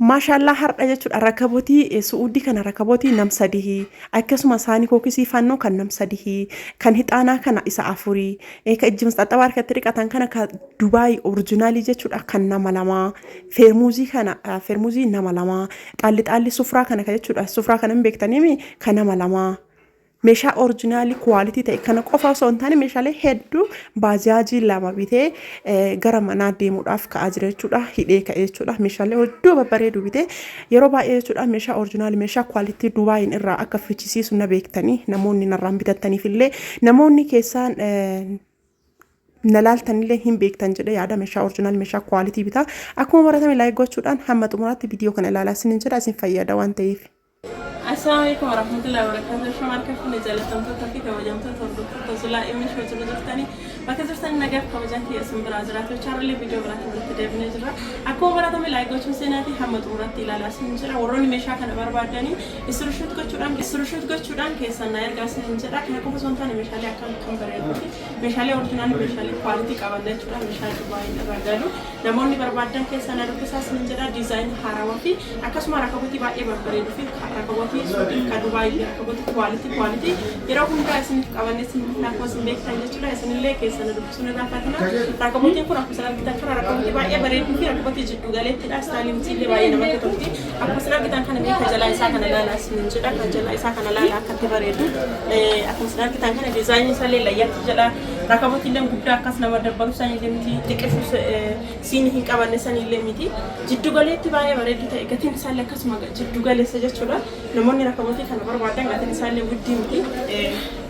maashaallah har'a jechuudha rakabootii su'uudii kana rakabootii nam sadii akkasuma saanii kookisii fannoo kan nam sadii kan hixaanaa kana isa afurii ka ijji mustaxabaa harkatti dhiqatan kana ka Dubaay oriijinaalii jechuudha kan nama lama feermuuzii kana feermuuzii nama lama xaalli sufraa kana jechuudha sufraa kana beektanii kan nama lama meeshaa oriijinaalii kwaaliti ta'e kana qofa osoo hin taane meeshaalee hedduu baajaajii lama bitee gara manaa deemuudhaaf ka'aa jira jechuudha hidhee ka'ee jechuudha meeshaalee hedduu babbareedu bitee yeroo baay'ee jechuudha meeshaa oriijinaalii meeshaa kwaaliti Dubaayin irraa akka fichisiisu na beektanii namoonni narraan bitattaniif illee namoonni keessaan nalaaltanillee hin beektan jedhe yaada meeshaa oriijinaalii meeshaa kwaaliti bitaa akkuma baratame laayik gochuudhaan hamma xumuraatti viidiyoo kana ilaalaa isiniin jedha isin fayyada waan ta'eef. السلام عليكم ورحمة الله وبركاته. شو معك في نزلة تمتلك فيك وجمتة تردد تزلا إمش وتردد ثاني بكثرة النجاح كوجانتي اسم برازرات وشار اللي فيديو برات مرتدى بنجرا أكو برات من لايك وشو سناتي حمد مرتدى لا لا سنجرا وروني مشاكل أنا بربادني السرشوت كشودان كيسان ناير قاس سنجرا كنا كم بسونتاني مشالي أكم كم بريدوتي مشالي أورجينال مشالي كواليتي كابندة شودان مشالي دبي برادلو نموني بربادن كيسان ناير قاس سنجرا ديزاين حراوتي أكاسم ركبتي بعدي بربادو في ركبتي كدبي ركبتي كواليتي يراهم كاسين كابندة سنجرا كوسين بيك تاني شودا سنيلة كيسان سنة دافتنا ركبتي كنا كسرنا kita kan rakabuti baay'ee bareedu fi rakabuti jiddu galeetti dha staaliin illee baay'ee namatti tolti akkasumas gitan kana mee kajalaa isaa kana laalaa isin jedha kajalaa isaa kana laalaa akkatti bareedu akkasumas gitan kana diizaayinii isaa illee layyatti jedha rakabuti illee guddaa akkas nama dabbaru san illee miti xiqqeessu siin hin qabanne san illee miti jiddu galeetti baay'ee bareedu ta'e gatiin isaa illee akkasuma jiddu galeessa jechuudha namoonni rakabuti kana barbaadan gatiin isaa illee guddii miti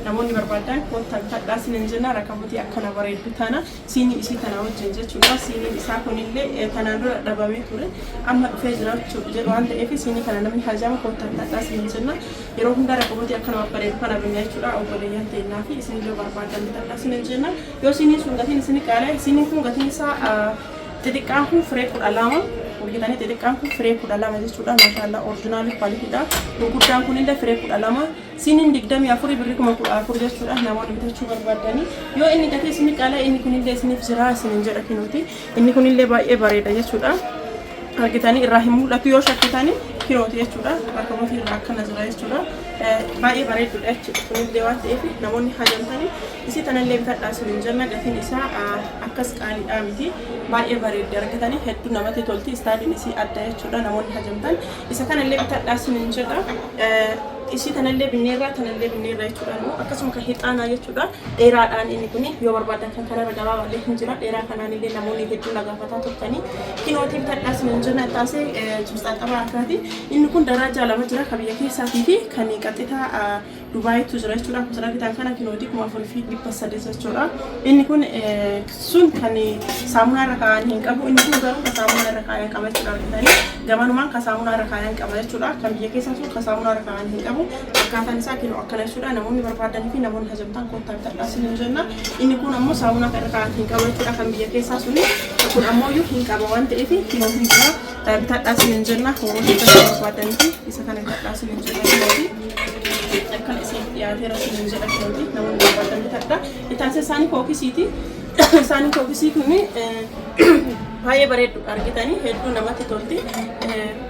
namoonni barbaadan wanta tadhaa siin jenna rakabuti akkana bareedu tana siin isii kana wajjin jechuudha siin isaa kunillee kanaan dura dhabamee ture amma dhufee jiraachuu jedhu waan ta'eef siin kana namni hajama wanta tadhaa siin jenna yeroo hunda rakabuti akkana bareedu kana binnaa jechuudha obboleeyyan ta'inaa fi isin illee barbaadan tadhaa siin jenna yoo siin sun gatiin isin qaalaa siin kun gatiin isaa xixiqqaan kun firee 12 Kita ni tidak kampung free kuda lama je sudah masalah original kualitas kita. Bukudan kuning dah free kuda lama. Sini digdam ya furi beri kuma furi je sudah nama kita cuba berdani. Yo ini kata sini kala ini kuning dah sini zirah sini je lagi nanti. Ini kuning dah baik berada je sudah. Kita ni rahimu lagi yo syak kita ni kilo je sudah. Kamu fi rakan zirah je sudah. Baik berada sudah kuning lewat evi. Namun ni hajam tani. Isi tanah lewat dah sini je nak kasi nisa akas kali amiti. Baay'ee bareeddi argatanii hedduu namatti tolti istaadiin isii adda jechuudha namoonni hajamtan isa kanallee bitadhaas hin jedha isii tanallee binneerraa jechuudha akkasuma kan hixaanaa jechuudha dheeraadhaan inni kun yoo barbaadan kan kanarra gabaabaallee hin jira dheeraa kanaan namoonni hedduu nagaafataa turtanii kinootii bitadhaas hin jenna taasee mustaxabaa akkaati inni kun darajaa lama jira kan biyya keessaatii fi kan qaxxitaa Dubaayitu jira jechuudha akkasumas gitan kana kinootii kuma afurii fi 300 jechuudha inni kun sun kan saamunaa irra kaa'an hin qabu inni kun garuu kan saamunaa irra kaa'an qaba jechuudha bitanii gamanumaan kan saamunaa irra kaa'an qaba jechuudha kan biyya keessaa sun kan saamunaa irra kaa'an hin qabu akkaataan isaa kinoo akkana jechuudha namoonni barbaadanii fi namoonni hajamtan koottaa bitadhaas hin jenna inni kun ammoo saamunaa irra kaa'an hin qabu jechuudha kan biyya keessaa suni kun ammoo hin qaba waan ta'eef kinoo hin jira bitadhaas hin jenna horoonni barbaadanii fi isa kana bitadhaas hin jenna kan isin dhiyaatee rasiin jedha kinootii namoonni barbaadan bitadha itaansa isaanii kookisiiti isaanii kookisii kun baay'ee bareedduudha argitanii hedduu namatti tolti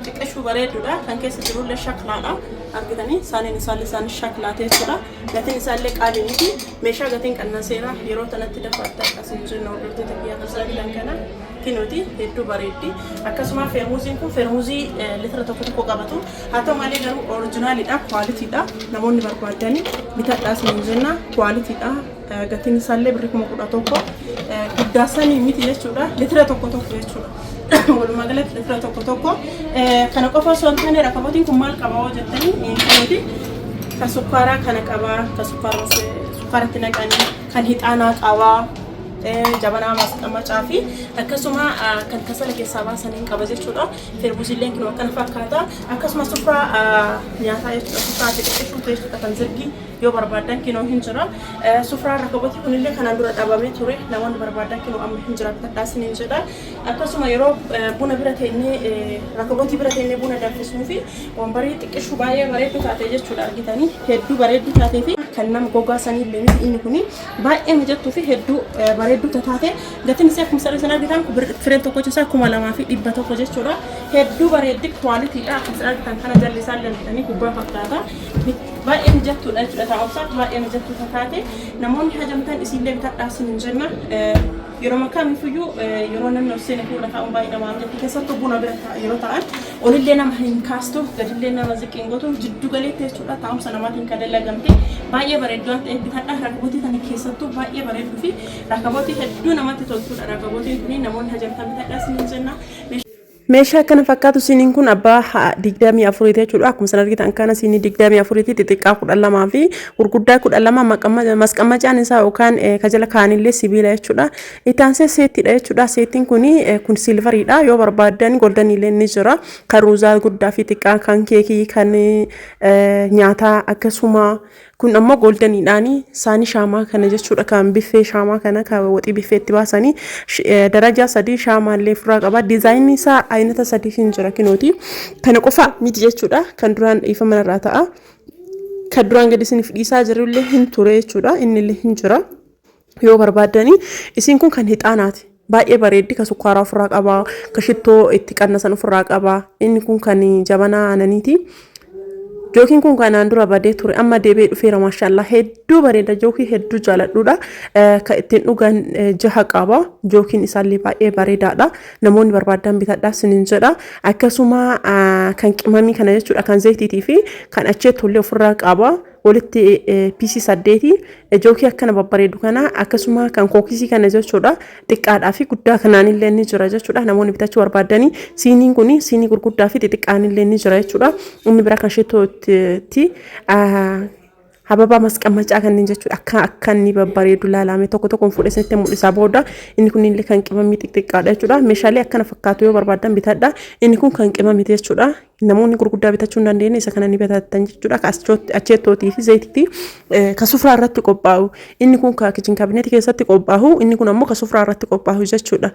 xiqqeeshuu bareedduudha kan keessa jirullee shaklaadha argitanii isaaniin isaallee shaklaatee jira gatiin isaallee qaalii miti meeshaa gatiin qannaseera yeroo tanatti dafaadha akkasiin jenna hordoftoota biyya kanaa kana kinootii hedduu bareeddi akkasuma feermuuziin kun feermuuzii litira tokko qabatu haa ta'u malee garuu oriijinaaliidha kwaalitiidha namoonni barbaadanii bitadhaas hin jenna kwaalitiidha gatiin isaallee birrii 11 guddaasanii miti jechuudha litira tokko jechuudha walumaa galatti litira tokko kana qofa osoo hin taane rakabotiin kun maal qaba hoo jettanii kinootii kan sukkaaraa kana qaba kan sukkaaratti naqanii kan hixaanaa qaba jabanaa masqamacaa fi akkasuma kan kasala keessaa baasanii qaba jechuudha feermuuziilleen kinoo akkana fakkaata akkasuma sufraa nyaataa jechuudha sufraa xixiqqeessuu jechuudha kan zirgii yoo barbaadan kinoo hin jira sufraa rakabotii kunillee kanaan dura dhabamee ture namoonni barbaadan kinoo amma hin jira bitadhaas hin jedha akkasuma yeroo buna bira teennee rakabotii bira teennee buna danfisnuu fi wambarii xiqqeessuu baay'ee bareedduu taate jechuudha argitanii hedduu bareedduu taatee fi kan nama gogaa sanii illee inni kun baay'ee mijattuu fi hedduu bareedduu taate gatiin isaa akkuma sarara sana argitan fireen tokko isaa 2,200 jechuudha. Hedduu bareeddi kwaalitiidha. Akkuma sarara argitan kana jalli isaa lalladhanii gubbaa fakkaata. Baay'ee mijattuudha jechuudha. Taa'umsaaf baay'ee mijattuu taate namoonni hajamtan isinillee bitadhaa isin jenna. Yeroo makamiifiyyuu yeroo namni obseen fuula taa'uun baay'ee nama amjatti keessattuu buna bira yeroo ta'an olillee nama hin kaastu gadillee nama ziqiin gootu jiddu galeetti jechuudha. Taa'umsa namaatiin kan dalagamte baay'ee bareedduu waan ta'eef bitadhaa. Rakabooti tani keessattuu baay'ee bareedduu fi rakabooti hedduu namatti toltuudha. Rakabootiin kun namoonni hajamtan bitadhaa isin jenna. Meeshaa kana fakkaatu siniin kun abbaa 24 jechuudha. Akkuma san argitan kana sinii 24 xixiqqaa 12 fi gurguddaa 12 masqamacaan isaa yookaan kajala kaanillee sibiila jechuudha. Itaansee seettiidha jechuudha. Seettiin kun silveriidha. Yoo barbaadan goldanillee ni jira. Kan ruuzaa guddaa fi xiqqaa kan keekii kan nyaataa akkasuma kun ammoo goldaniidhaani saani shaamaa kana jechuudha. Kan biffee shaamaa kana kan waxii biffeetti baasanii daraja 3 shaamaallee furaa qaba. Dizaayinni isaa aynata 3 hin jira kinooti. Kana qofa miti jechuudha. Kan duraan ifa manarraa ta'a. Kan duraan gadi isiniif dhiisaa jirullee hin ture jechuudha. Innillee hin jira. Yoo barbaadani isin kun kan hixaanaati. Baay'ee bareeddi ka sukkaaraa ofirraa qaba. Ka shittoo itti qannasan ofirraa qaba. Inni kun kan jabanaa aananiiti. Jookiin kun kanaan dura badee ture amma deebi'ee dhufeera maashaallah hedduu bareeda jookii hedduu jaaladhuudha. Kan ittiin dhugan 6 qaba. Jookiin isaallee baay'ee bareedaadha. Namoonni barbaadan bitadhaa isiniin jedha. Akkasuma kan qimamii kana jechuudha kan zayitiitii fi kan acheetollee ofirraa qaba. Walitti PC 8 jookii akkana babbareedu kana akkasuma kan kookisii kana jechuudha. Xiqqaadhaa fi guddaa kanaanillee ni jira jechuudha. Namoonni bitachuu barbaadanii siiniin kun siinii gurguddaa fi xixiqqaanillee ni jira jechuudha. Inni bira kan shittootti hababa masqamacaa kanneen jechuudha. Akka inni babbareedu laalame tokko tokkoon fuudhee isinitti mul'isaa booda inni kun illee kan qimamii xixiqqaadha jechuudha. Meeshaalee akkana fakkaatu yoo barbaadan bitadha. Inni kun kan qimamite jechuudha. Namoonni gurguddaa bitachuu hin dandeenye isa kana ni bitatan jechuudha. Acheettootii fi zayitiitii ka sufraa irratti qophaa'u. Inni kun ka kichin kaabineetii keessatti qophaa'u. Inni kun ammoo ka sufraa irratti qophaa'u jechuudha.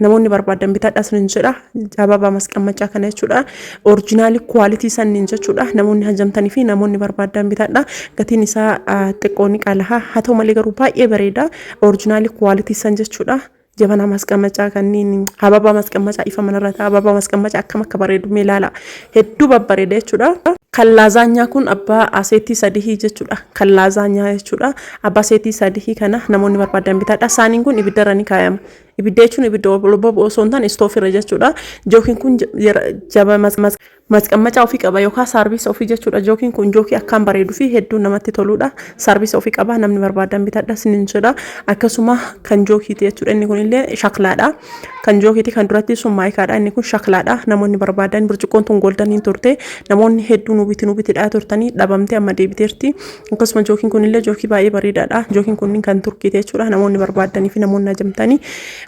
Namoonni barbaadan bitadhaa isiniin jedha. Hababa masqamacaa kana jechuudha. Oriijinaali kwaalitii sanniin jechuudha. Namoonni hajamtanii fi namoonni barbaadan bitadhaa. Gatiin isaa xiqqoon qaala'aa. Haa ta'u malee garuu baay'ee bareeda. Oriijinaali kwaalitii san jechuudha. Jabana masqamacaa kanneen hababa masqamacaa ifa manarra ta'a. Hababa masqamacaa akkam akka bareedu mee ilaala. Hedduu babbareeda jechuudha. Kan laazaanyaa kun abbaa aseetii 3 jechuudha. Kan laazaanyaa jechuudha. Abbaa aseetii 3 kana namoonni barbaadan bitadhaa. Saaniin kun ibiddarra ni kaayama. Ibidda jechuun ibidda bobba'u osoo hin taane istoofirra jechuudha. Jookiin kun jaba masqamacaa ofii qaba yookaan saarbiisa ofii jechuudha. Jookiin kun jookii akkaan bareeduu fi hedduu namatti toludha. Saarbiisa ofii qaba. Namni barbaadan bitadhaa isiniin jedha. Akkasuma kan jookiiti jechuudha. Inni kun illee shaklaadha. Kan jookiiti kan duratti sun maayikaadha. Inni kun shaklaadha. Namoonni barbaadan burcuqqoon tun goldaniin turte. Namoonni hedduu nubitidhaa turtanii dhabamtee amma deebiteerti. Akkasuma jookiin kun illee jookii baay'ee bareedaadha. Jookiin kun kan turkiiti jechuudha. Namoonni barbaadanii fi namoonni hajamtanii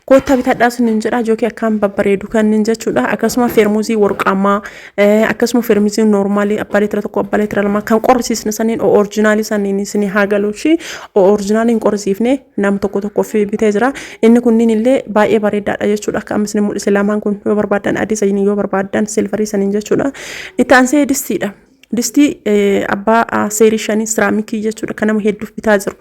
koota bitadhaa isiniin jedha. Jookii akkaan babbareedu kanneen jechuudha. Akkasuma feermuuzii warqaamaa akkasuma feermuuzii noormaalii abbaa leetira tokko abbaa leetira lama kan qorrisiisne saniin oriijinaalii saniin isinii haa galuushi oriijinaaliin qorrisiifne nam tokko fi bitee jira. Inni kunniin illee baay'ee bareedaadha jechuudha. Akka ammas ni mul'ise lamaan kun yoo barbaadan adii saniin yoo barbaadan silvarii saniin jechuudha. Itti aansee distiidha. Distii abbaa seerii 5 siraamikii jechuudha. Kan nama hedduuf bitaa jiru.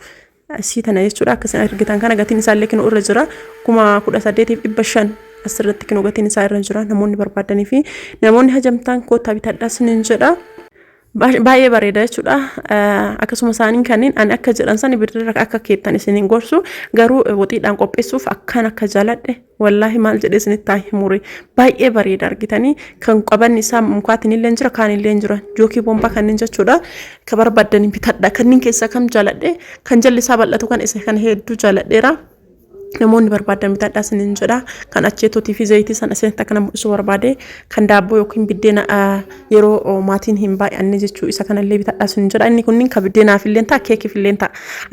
Asii tana jechuudha. Akkasuma argitan kana gatiin isaallee kinu irra jira. 18,500 asirratti kinu gatiin isaa irra jira. Namoonni barbaadanii fi namoonni hajamtaan koota bitadhaa isiniin jedha. Baay'ee bareeda jechuudha. Akkasuma isaaniin kanneen ani akka jedhan san ibiddarra akka keettan isiniin gorsu garuu waxiidhaan qopheessuuf akkaan akka jaaladhe wallahi maal jedhee isinitti taa himure baay'ee bareeda argitanii kan qabanni isaa mukaatiin illee jira kaan illee jira jookii bombaa kanneen jechuudha. Ka barbaadanii bitadhaa kanneen keessaa kam jaaladhe kan jalli isaa bal'atu kan isa kan hedduu jaaladheera. Namoonni barbaadan bitadhaa isiniin jedha. Kan acheetootii fi zayitii sana isinitti akka nama mul'isu barbaade kan daabboo yookiin biddeena yeroo maatiin hin baay'anne jechuu isa kanallee bitadhaa isiniin jedha. Inni kunniin ka biddeenaaf illee ta'a keekiif illee ta'a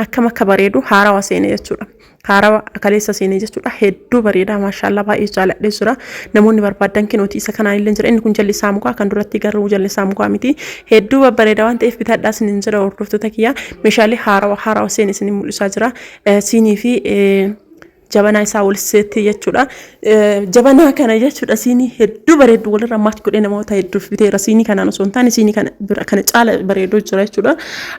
akkam akka bareedu haarawa seene jechuudha. Haarawa kaleessa seene jechuudha. Hedduu bareeda maashaallah baay'ee jaaladhee jira. Namoonni barbaadan kinooti isa kanaan illee jira. Inni kun jalli isaa mukaa kan duratti garuu jalli isaa mukaa miti. Hedduu babbareeda waan ta'eef bitadhaa isiniin jedha. Hordoftoota kiyya meeshaalee haarawa seene isiniin mul'isaa jira. Siinii fi jabanaa isaa wal seetti jechuudha. Jabanaa kana jechuudha siinii hedduu bareedu walirra maach godhee namoota hedduuf biteera siinii kanaan osoo hin taane siinii kana caala bareedoo jira jechuudha.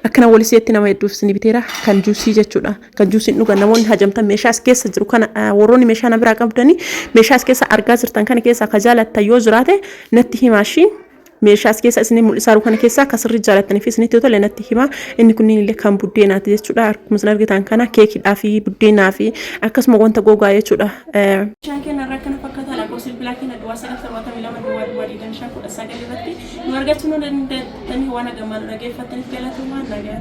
Akkana wal seetti nama hedduuf siinii biteera kan juusii jechuudha. Kan juusiin dhugan namoonni hajamtan meeshaa as keessa jiru kana warroonni meeshaa na biraa qabdanii meeshaa as keessa argaa jirtan kana keessa akka jaalattan yoo jiraate natti himaashii. meeshaa as keessa isin mul'isaa kana keessa akka sirrii jaalatanii fi isinitti tolee natti hima inni kunniin illee kan buddeenaati jechuudha akkuma isin argitan kana keekidhaa fi buddeenaa fi akkasuma wanta gogaa jechuudha. Shankeen irraa kana fakkaata lakkoofsi bilbilaa keenya duwwaa 972 shankudha sagalee irratti nu argachuu nu danda'anii waan gammachuun dhageeffataniif galatooma nagaa.